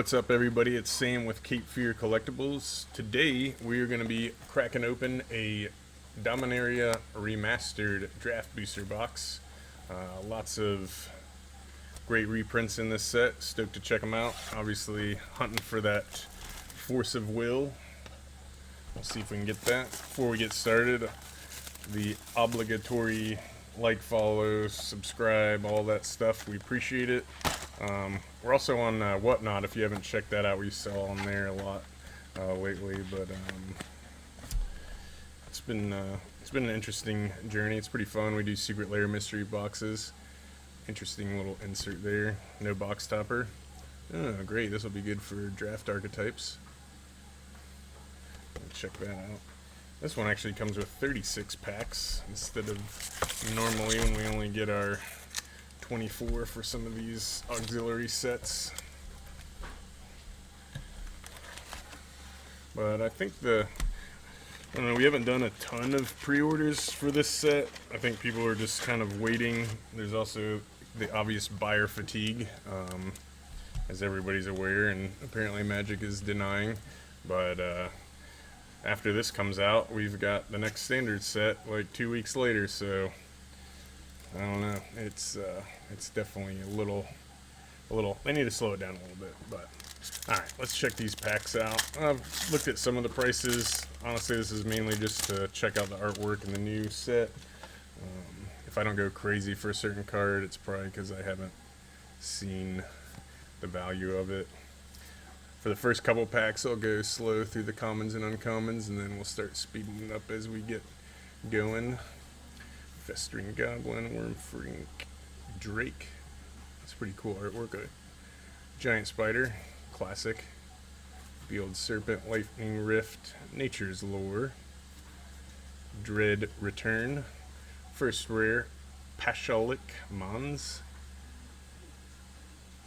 What's up, everybody? It's Sam with Cape Fear Collectibles. Today, we are going to be cracking open a Dominaria Remastered Draft Booster box. Lots of great reprints in this set. Stoked to check them out. Obviously, hunting for that Force of Will. We'll see if we can get that. Before we get started, the obligatory like, follow, subscribe, all that stuff. We appreciate it. We're also on Whatnot. If you haven't checked that out, we sell on there a lot lately. But it's been an interesting journey. It's pretty fun. We do secret lair mystery boxes. Interesting little insert there. No box topper. Oh, great. This will be good for draft archetypes. Check that out. This one actually comes with 36 packs instead of normally when we only get our 24 for some of these auxiliary sets. But I think I don't know, we haven't done a ton of pre-orders for this set. I think people are just kind of waiting. There's also the obvious buyer fatigue, as everybody's aware, and apparently Magic is denying. But after this comes out, we've got the next standard set like 2 weeks later, so I don't know. It's definitely a little. They need to slow it down a little bit, but all right. Let's check these packs out. I've looked at some of the prices. Honestly, this is mainly just to check out the artwork in the new set. If I don't go crazy for a certain card, it's probably because I haven't seen the value of it. For the first couple packs, I'll go slow through the commons and uncommons, and then we'll start speeding it up as we get going. Festering Goblin, Wormfrink, Drake. That's pretty cool artwork. A Giant Spider, classic. Beald Serpent, Lightning Rift, Nature's Lore. Dread Return. First rare, Pashalik Mons.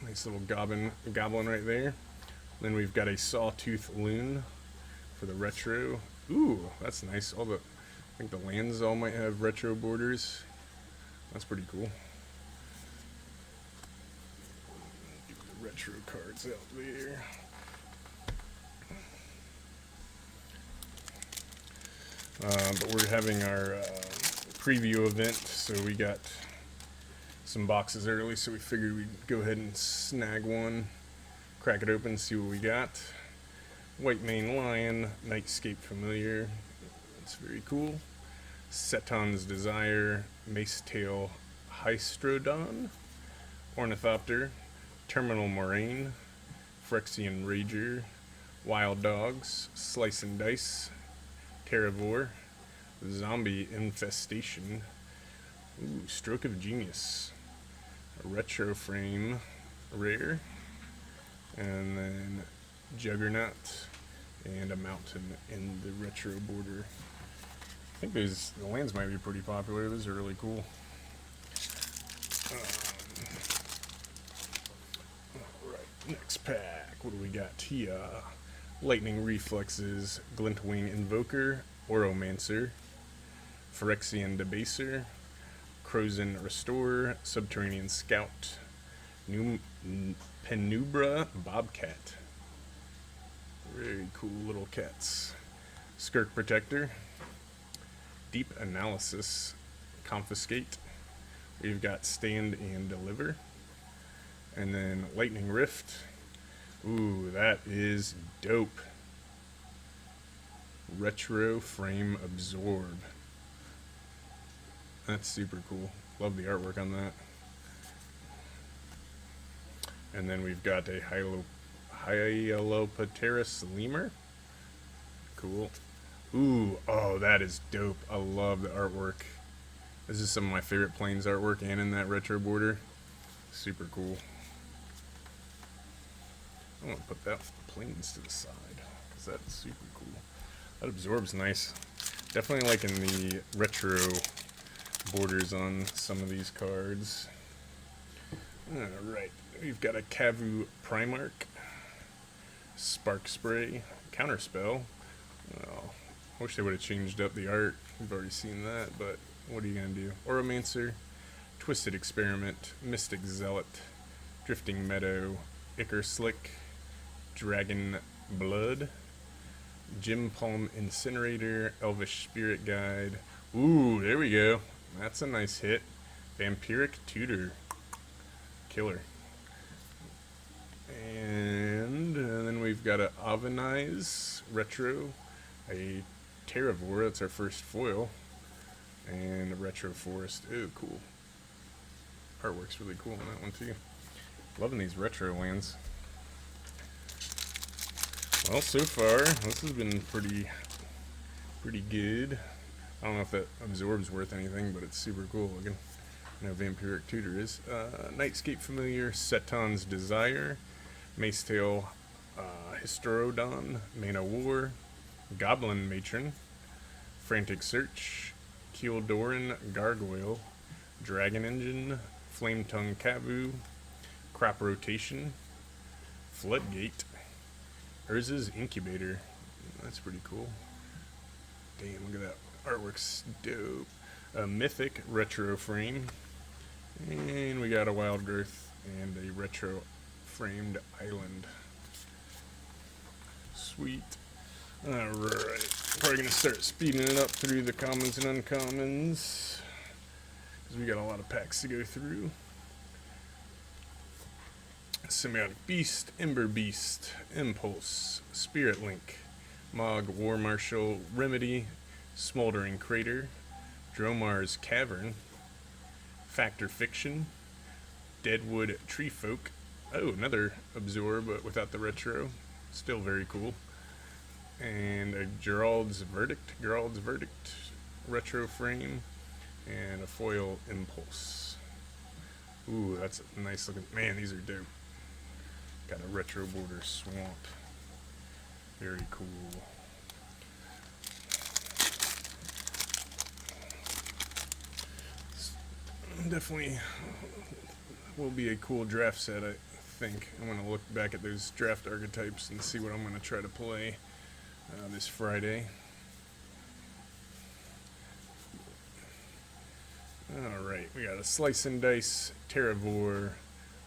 Nice little goblin right there. Then we've got a Sawtooth Loon for the retro. Ooh, that's nice. I think the lands all might have retro borders. That's pretty cool. Get the retro cards out there. But we're having our preview event, so we got some boxes early, so we figured we'd go ahead and snag one. Crack it open, see what we got. White Mane Lion, Nightscape Familiar. That's very cool. Seton's Desire, Macetail Hystrodon, Ornithopter, Terminal Moraine, Phyrexian Rager, Wild Dogs, Slice and Dice, Terravore, Zombie Infestation, ooh, Stroke of Genius, a Retro Frame Rare, and then Juggernaut and a Mountain in the retro border. I think the lands might be pretty popular. Those are really cool. Alright, next pack. What do we got here? Lightning Reflexes, Glintwing Invoker, Oromancer, Phyrexian Debaser, Crozen Restorer, Subterranean Scout, Penumbra Bobcat. Very cool little cats. Skirk Protector, Deep Analysis, Confiscate. We've got Stand and Deliver. And then Lightning Rift. Ooh, that is dope. Retro Frame Absorb. That's super cool. Love the artwork on that. And then we've got a Hyalopaterus Lemur. Cool. Ooh, oh, that is dope. I love the artwork. This is some of my favorite Plains artwork, and in that retro border. Super cool. I'm going to put that Plains to the side, because that's super cool. That absorbs nice. Definitely liking the retro borders on some of these cards. Alright, we've got a Kavu Primarch, Spark Spray, Counterspell. Oh, I wish they would have changed up the art. We've already seen that, but what are you going to do? Oromancer, Twisted Experiment, Mystic Zealot, Drifting Meadow, Icar Slick, Dragon Blood, Gym Palm Incinerator, Elvish Spirit Guide. Ooh, there we go. That's a nice hit. Vampiric Tutor. Killer. And then we've got a Avenize Retro, a Terravore, that's our first foil, and a Retro Forest. Ooh, cool. Artwork's really cool on that one too. Loving these retro lands. Well, so far, this has been pretty good. I don't know if that absorb's worth anything, but it's super cool looking. I know Vampiric Tutor is. Nightscape Familiar, Seton's Desire, Macetail, Hysterodon, Mana War, Goblin Matron, Frantic Search, Keeldoran Gargoyle, Dragon Engine, Flametongue Kavu, Crop Rotation, Floodgate, Urza's Incubator. That's pretty cool. Damn, look at that. Artwork's dope. A Mythic Retro Frame. And we got a Wild Growth and a Retro Framed Island. Sweet. Alright. Probably going to start speeding it up through the commons and uncommons, because we got a lot of packs to go through. Semiotic Beast, Ember Beast, Impulse, Spirit Link, Mog War Marshal, Remedy, Smoldering Crater, Dromar's Cavern, Factor Fiction, Deadwood Tree Folk. Oh, another Absorb, but without the retro. Still very cool. And a Gerald's Verdict retro frame, and a foil Impulse. Ooh, that's a nice looking. Man, these are dope. Got a retro border Swamp. Very cool. Definitely will be a cool draft set, I think. I'm going to look back at those draft archetypes and see what I'm going to try to play this Friday. Alright, we got a Slice and Dice, Terravore,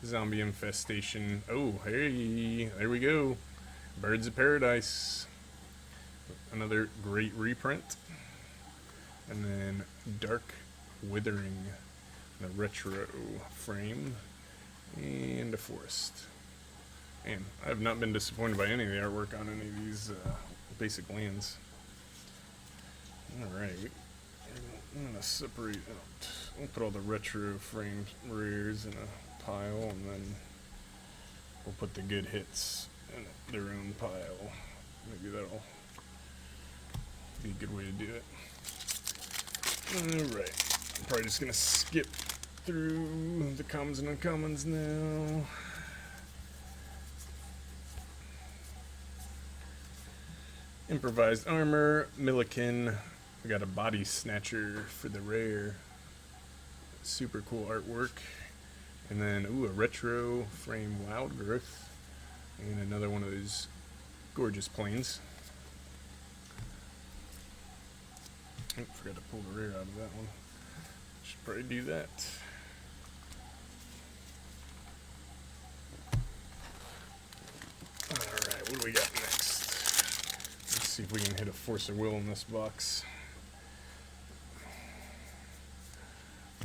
Zombie Infestation. Oh, hey, there we go. Birds of Paradise. Another great reprint. And then Dark Withering, the retro frame, and a forest. And I have not been disappointed by any of the artwork on any of these basic lands. Alright, I'm going to separate out. We'll put all the retro frame rares in a pile, and then we'll put the good hits in their own pile. Maybe that'll be a good way to do it. Alright, I'm probably just going to skip through the commons and uncommons now. Improvised Armor, Milliken. We got a Body Snatcher for the rare. Super cool artwork. And then, ooh, a retro frame Wild Growth. And another one of those gorgeous planes. Oh, forgot to pull the rare out of that one. Should probably do that. Alright, what do we got next? Let's see if we can hit a Force of Will in this box.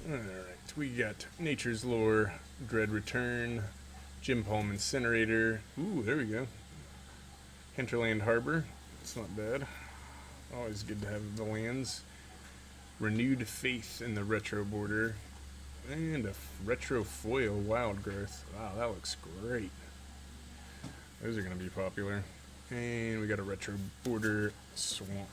Alright, we got Nature's Lore, Dread Return, Gym Palm Incinerator. Ooh, there we go. Hinterland Harbor. That's not bad. Always good to have the lands. Renewed Faith in the retro border. And a retro foil Wild Growth. Wow, that looks great. Those are going to be popular. And we got a retro border Swamp.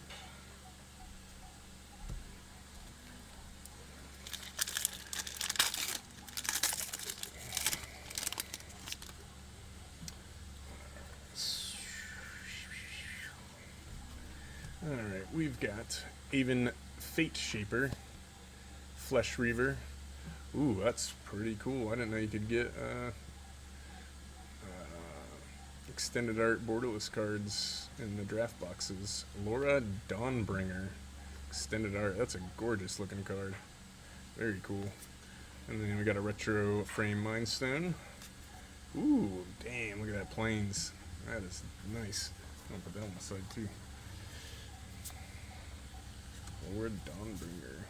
Alright, we've got Even Fate Shaper, Flesh Reaver. Ooh, that's pretty cool. I didn't know you could get extended art borderless cards in the draft boxes. Laura Dawnbringer, extended art. That's a gorgeous looking card. Very cool. And then we got a retro frame Mindstone. Ooh, damn, look at that plains. That is nice. I'm gonna put that on the side too. Lord Dawnbringer.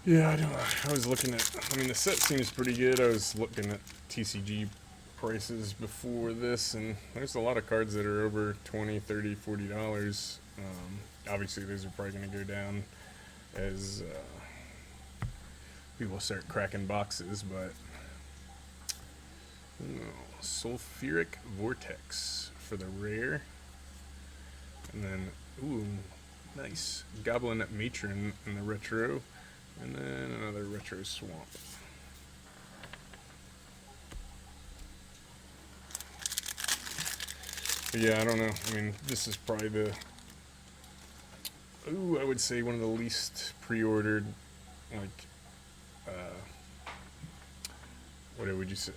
Yeah, I don't know. I was looking at, I mean, the set seems pretty good. I was looking at TCG prices before this, and there's a lot of cards that are over $20, $30, $40. Obviously, those are probably going to go down as people start cracking boxes, but Sulfuric Vortex for the rare, and then ooh, nice Goblin Matron in the retro, and then another retro swamp. But yeah, I don't know. I mean, this is probably the I would say one of the least pre-ordered, like, what would you say,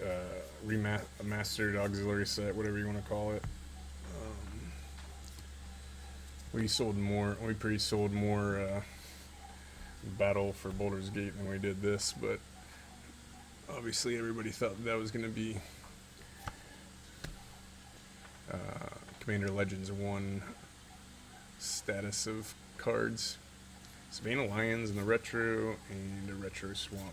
remastered auxiliary set, whatever you want to call it. We pre-sold more Battle for Baldur's Gate than we did this, but obviously everybody thought that was going to be Commander Legends 1 status of cards. Savannah Lions in the retro, and a retro swamp.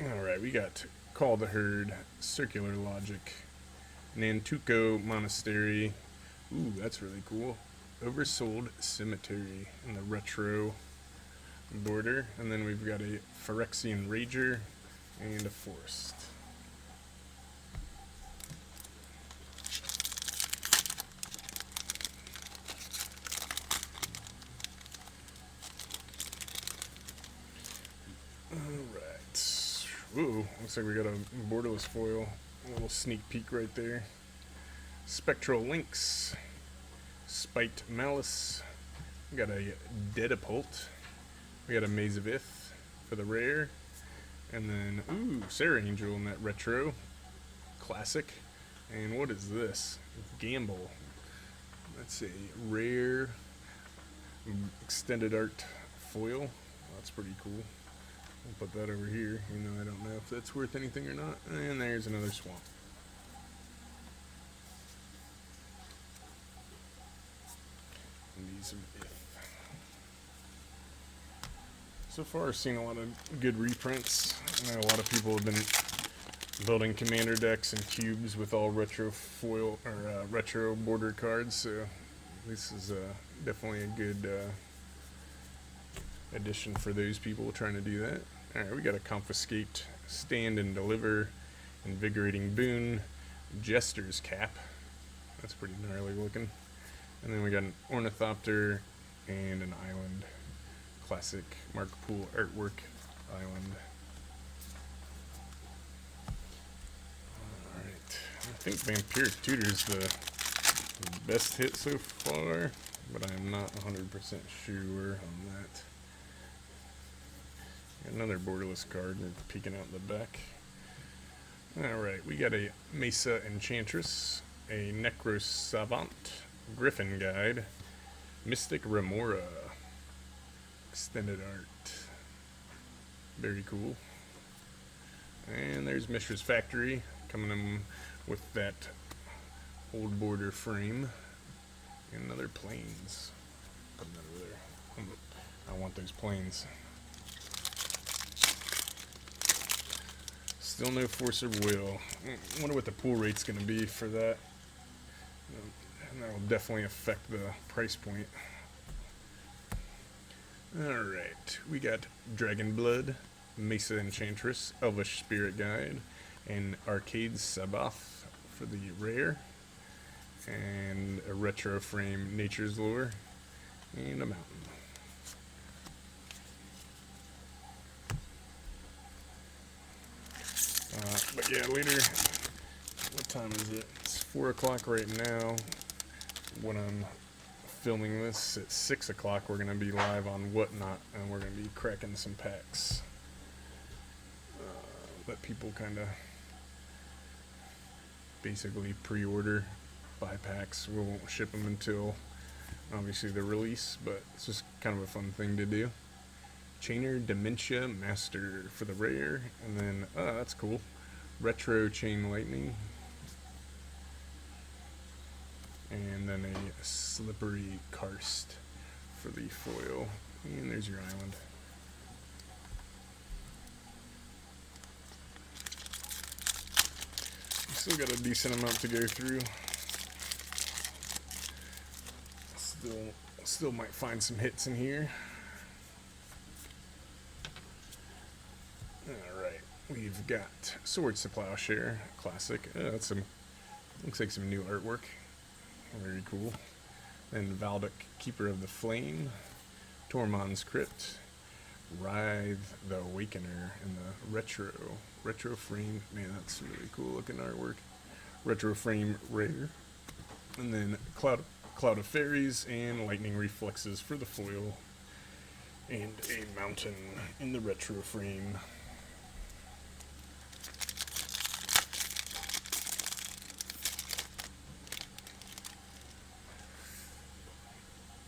Alright, we got Call the Herd, Circular Logic, Nantuko Monastery. Ooh, that's really cool. Oversold Cemetery in the retro border. And then we've got a Phyrexian Rager and a Forest. Alright. Ooh, looks like we got a borderless foil. A little sneak peek right there. Spectral Lynx. Spiked Malice. We got a Dedapult. We got a Maze of Ith for the rare. And then, ooh, Sarah Angel in that retro. Classic. And what is this? Gamble. That's a rare extended art foil. That's pretty cool. I'll put that over here, even though I don't know if that's worth anything or not. And there's another swamp. And these are so far, I've seen a lot of good reprints. I know a lot of people have been building commander decks and cubes with all retro foil or retro border cards. So this is definitely a good addition for those people trying to do that. Alright, we got a Confiscate, Stand and Deliver, Invigorating Boon, Jester's Cap. That's pretty gnarly looking. And then we got an Ornithopter and an Island. Classic Mark Poole artwork island. Alright, I think Vampiric Tutor's the best hit so far, but I'm not 100% sure on that. Another borderless card, we're peeking out the back. Alright, we got a Mesa Enchantress, a Necro Savant, Griffin Guide, Mystic Remora, extended art. Very cool. And there's Mishra's Factory, coming in with that old border frame. And another planes. Put that over there. I want those planes. Still no Force of Will. I wonder what the pool rate's going to be for that. And that will definitely affect the price point. Alright, we got Dragon Blood, Mesa Enchantress, Elvish Spirit Guide, and Arcade Sabath for the rare, and a retro frame Nature's Lore, and a mountain. But yeah, later, what time is it? It's 4 o'clock right now. When I'm filming this at 6 o'clock, we're going to be live on Whatnot, and we're going to be cracking some packs. let people kind of basically pre-order, buy packs. We won't ship them until obviously the release, but it's just kind of a fun thing to do. Chainer Dementia Master for the rare, and then that's cool. Retro Chain Lightning, and then a Slippery Karst for the foil. And there's your island. Still got a decent amount to go through. Still might find some hits in here. Alright, we've got Swords to Plowshare, classic. That's some, looks like some new artwork. Very cool. Then Valduk, Keeper of the Flame, Tormund's Crypt, Writhe the Awakener, and the retro frame. Man, that's really cool looking artwork. Retro frame rare, and then Cloud of Fairies and Lightning Reflexes for the foil, and a mountain in the retro frame.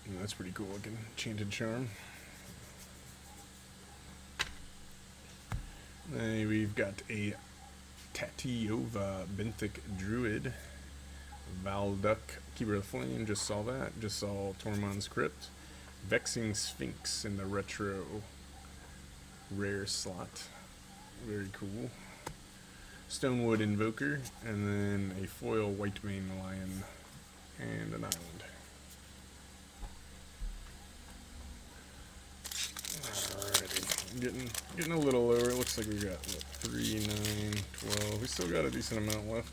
And that's pretty cool looking. Enchanted Charm. Then we've got a Tatiova Benthic Druid, Valduk, Keeper of the Flame, just saw that. Just saw Tormund's Crypt, Vexing Sphinx in the retro rare slot. Very cool. Stonewood Invoker, and then a foil Whitemane Lion and an island. Getting a little lower. It looks like we got what, 3, 9, 12. We still got a decent amount left.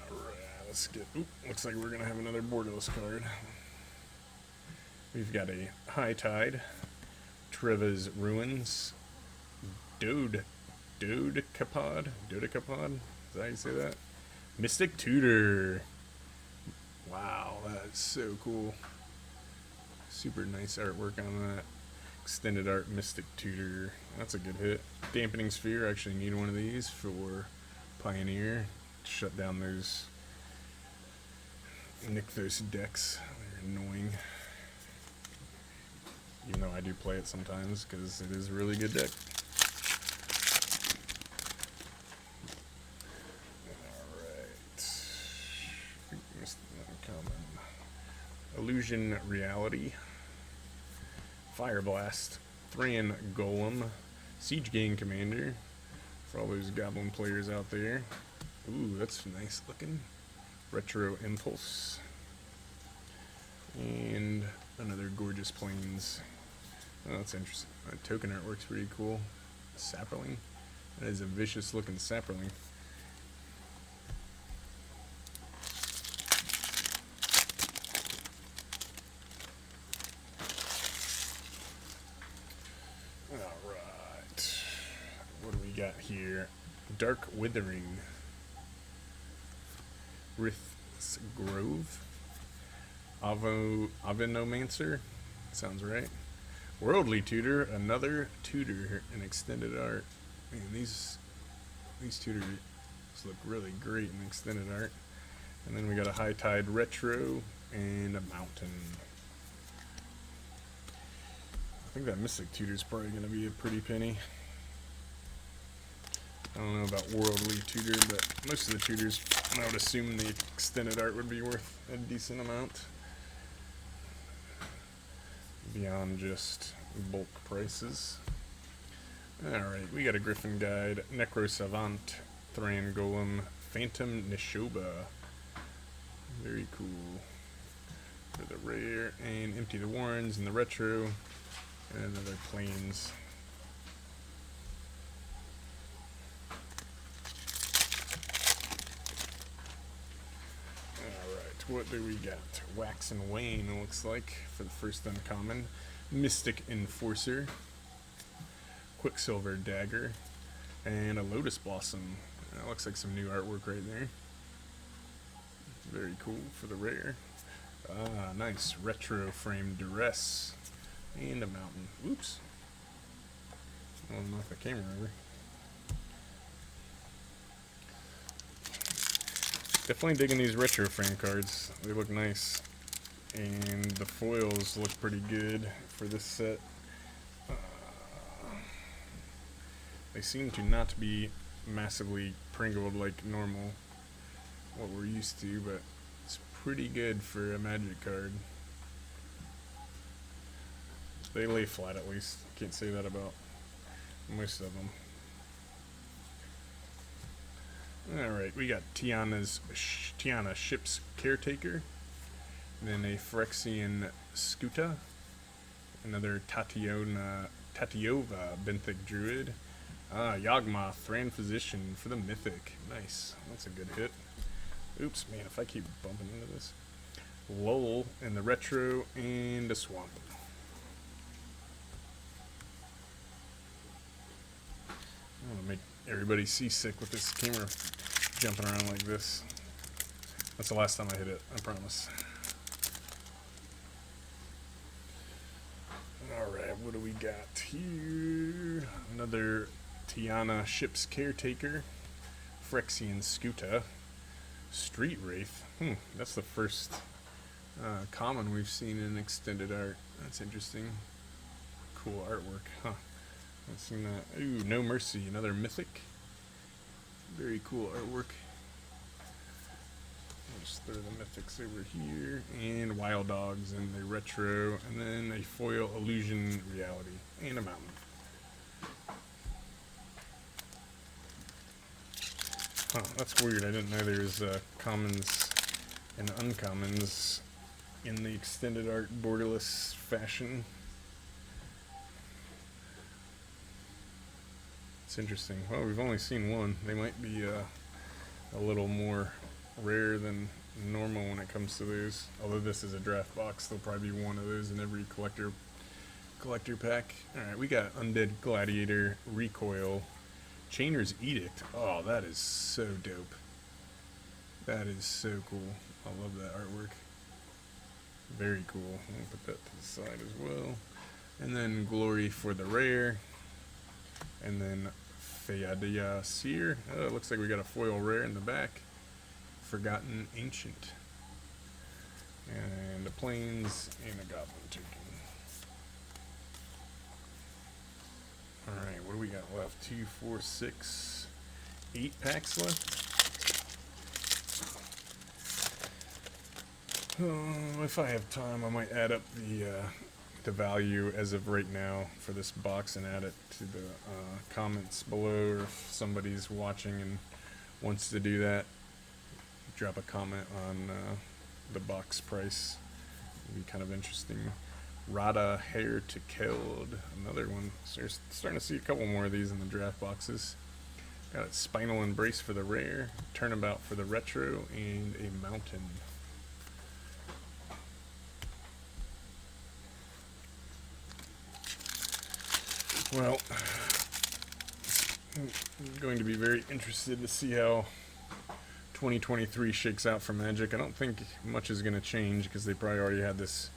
Alright, let's get. Oop, looks like we're gonna have another borderless card. We've got a High Tide, Treva's Ruins, Dodecapod. Is that how you say that? Mystic Tutor. Wow, that's so cool. Super nice artwork on that. Extended art Mystic Tutor. That's a good hit. Dampening Sphere. I actually need one of these for Pioneer. Shut down those. Nykthos decks. They're annoying. Even though I do play it sometimes because it is a really good deck. Alright. Missed one common. Illusion Reality. Fire Blast, Thran Golem, Siege Gang Commander, for all those Goblin players out there. Ooh, that's nice looking. Retro Impulse, and another gorgeous Plains. Oh, that's interesting. Token artwork's pretty cool. Sapperling. That is a vicious looking Sapperling. Got here Dark Withering, Rith's Grove, Avenomancer, sounds right. Worldly Tutor, another tutor in extended art. Man, these tutors look really great in extended art. And then we got a High Tide Retro and a Mountain. I think that Mystic Tutor is probably going to be a pretty penny. I don't know about Worldly Tutor, but most of the tutors, I would assume the extended art would be worth a decent amount. Beyond just bulk prices. Alright, we got a Griffin Guide, Necro Savant, Thran Golem, Phantom Nishoba. Very cool. For the rare, and Empty the Warrens in the retro, and another Plains. What do we got? Wax and Wane, it looks like, for the first uncommon. Mystic Enforcer, Quicksilver Dagger, and a Lotus Blossom. That looks like some new artwork right there. Very cool for the rare. Ah, nice. Retro Frame Duress, and a Mountain. Oops. I'll knock the camera over. Definitely digging these retro frame cards. They look nice. And the foils look pretty good for this set. They seem to not be massively pringled like normal, what we're used to, but it's pretty good for a Magic card. They lay flat at least. Can't say that about most of them. Alright, we got Tiana Ship's Caretaker, then a Phyrexian Skuta, another Tatiova Benthic Druid, Yawgmoth Thran Physician for the Mythic. Nice, that's a good hit. Oops, man, if I keep bumping into this. Lowell in the retro, and a Swamp. I'm gonna make everybody seasick with this camera jumping around like this. That's the last time I hit it, I promise. Alright, what do we got here? Another Tiana Ship's Caretaker, Phyrexian Skuta, Street Wraith. That's the first common we've seen in extended art. That's interesting. Cool artwork, huh? I've seen that. Ooh, No Mercy, another Mythic. Very cool artwork. I'll just throw the Mythics over here. And Wild Dogs in the retro. And then a foil Illusion Reality. And a Mountain. Huh, that's weird. I didn't know there was commons and uncommons in the extended art borderless fashion. It's interesting. Well, we've only seen one. They might be a little more rare than normal when it comes to those. Although this is a draft box, there'll probably be one of those in every collector pack. Alright, we got Undead Gladiator, Recoil, Chainer's Edict. Oh, that is so dope. That is so cool. I love that artwork. Very cool. I'll put that to the side as well. And then Glory for the rare. And then Feyadia Seer. Oh, it looks like we got a foil rare in the back. Forgotten Ancient. And a Plains and a Goblin Token. Alright, what do we got left? 2, 4, 6, 8 packs left. If I have time, I might add up the value as of right now for this box and add it to the comments below, or if somebody's watching and wants to do that, drop a comment on the box price. It'd be kind of interesting. Rada Hair to Killed, another one. So you're starting to see a couple more of these in the draft boxes. Got a Spinal Embrace for the rare, Turnabout for the retro, and a Mountain. Well, I'm going to be very interested to see how 2023 shakes out for Magic. I don't think much is going to change because they probably already had this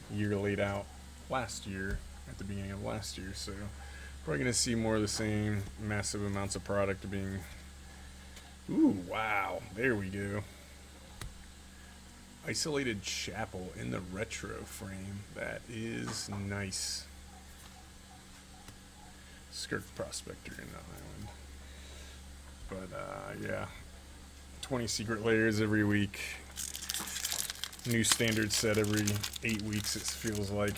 year laid out last year, at the beginning of last year, so probably going to see more of the same, massive amounts of product being... Ooh, wow, there we go. Isolated Chapel in the retro frame. That is nice. Skirk Prospector in the island. But, yeah. 20 secret layers every week. New standard set every 8 weeks, it feels like.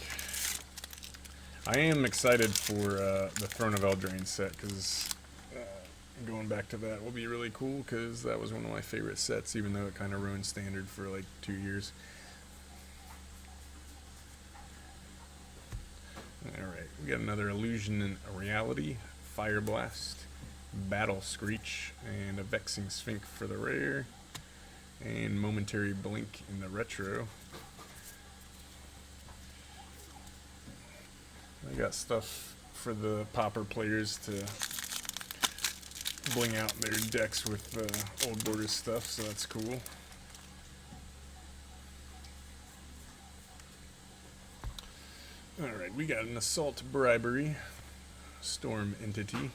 I am excited for the Throne of Eldraine set, because going back to that will be really cool, because that was one of my favorite sets, even though it kind of ruined standard for like 2 years. Alright, we got another Illusion and a Reality, Fire Blast, Battle Screech, and a Vexing Sphinx for the rare, and Momentary Blink in the retro. I got stuff for the Pauper players to bling out their decks with old Borders stuff, so that's cool. Alright, we got an Assault Bribery, Storm Entity,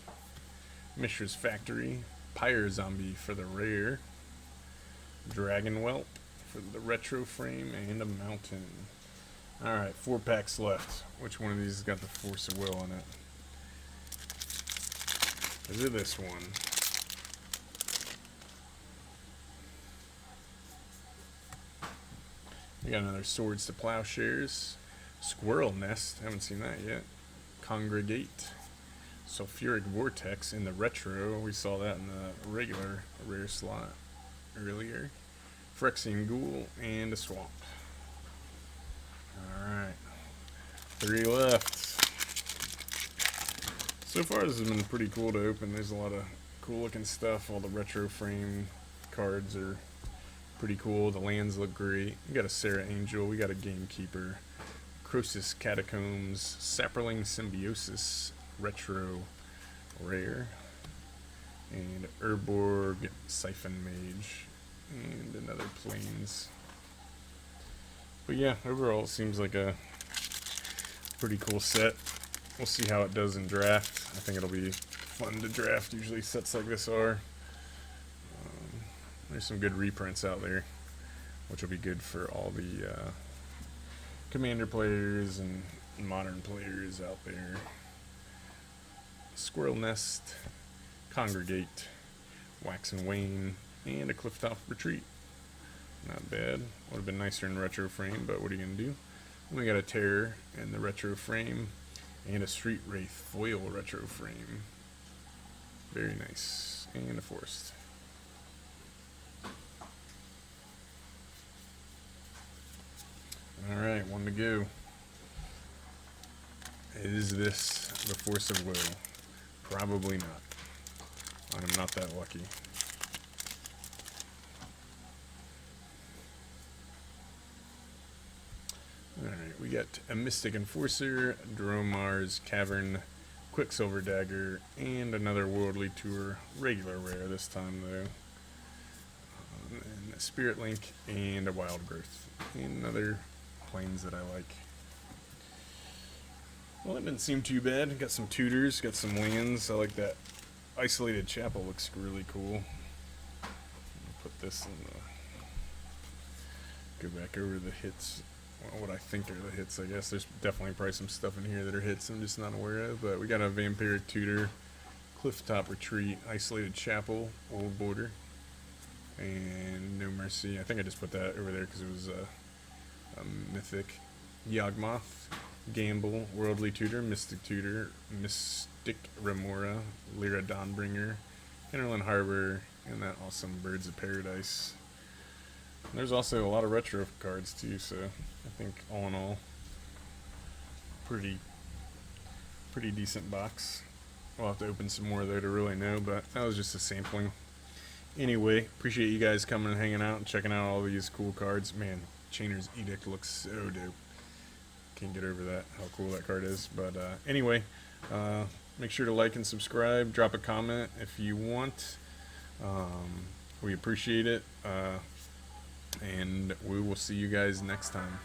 Mishra's Factory, Pyre Zombie for the rare, Dragon Whelp for the retro frame, and a Mountain. Alright, 4 packs left. Which one of these has got the Force of Will in it? Is it this one? We got another Swords to Plowshares, Squirrel Nest, haven't seen that yet, Congregate, Sulfuric Vortex in the retro, we saw that in the regular rare slot earlier, Phyrexian Ghoul, and a Swamp. Alright, 3 left. So far this has been pretty cool to open. There's a lot of cool looking stuff. All the retro frame cards are pretty cool. The lands look great. We got a Sarah Angel, we got a Gamekeeper, Croesus Catacombs, Saproling Symbiosis, retro rare, and Urborg Siphon Mage, and another Plains. But yeah, overall it seems like a pretty cool set. We'll see how it does in draft. I think it'll be fun to draft. Usually sets like this are. There's some good reprints out there, which will be good for all the Commander players and modern players out there. Squirrel Nest, Congregate, Wax and Wane, and a Clifftop Retreat. Not bad. Would have been nicer in retro frame, but what are you going to do? And we got a Terror in the retro frame, and a Street Wraith foil retro frame. Very nice. And a Forest. Alright, one to go. Is this the Force of Will? Probably not. I'm not that lucky. Alright, we got a Mystic Enforcer, Dromar's Cavern, Quicksilver Dagger, and another Worldly Tour regular rare this time though. And a Spirit Link, and a Wild Growth. And another Plains that I like. Well, it didn't seem too bad. Got some tutors, got some lands. I like that Isolated Chapel, looks really cool. Put this in the... Go back over the hits. Well, what I think are the hits, I guess. There's definitely probably some stuff in here that are hits I'm just not aware of. But we got a Vampiric Tutor, Clifftop Retreat, Isolated Chapel, Old Border, and No Mercy. I think I just put that over there because it was a Mythic. Yawgmoth, Gamble, Worldly Tutor, Mystic Tutor, Mystic Remora, Lyra Dawnbringer, Hinterland Harbor, and that awesome Birds of Paradise. And there's also a lot of retro cards too, so I think all in all, pretty decent box. We'll have to open some more though to really know, but that was just a sampling. Anyway, appreciate you guys coming and hanging out and checking out all these cool cards. Man, Chainer's Edict looks so dope. Can't get over that, how cool that card is. But anyway, make sure to like and subscribe. Drop a comment if you want. We appreciate it. And we will see you guys next time.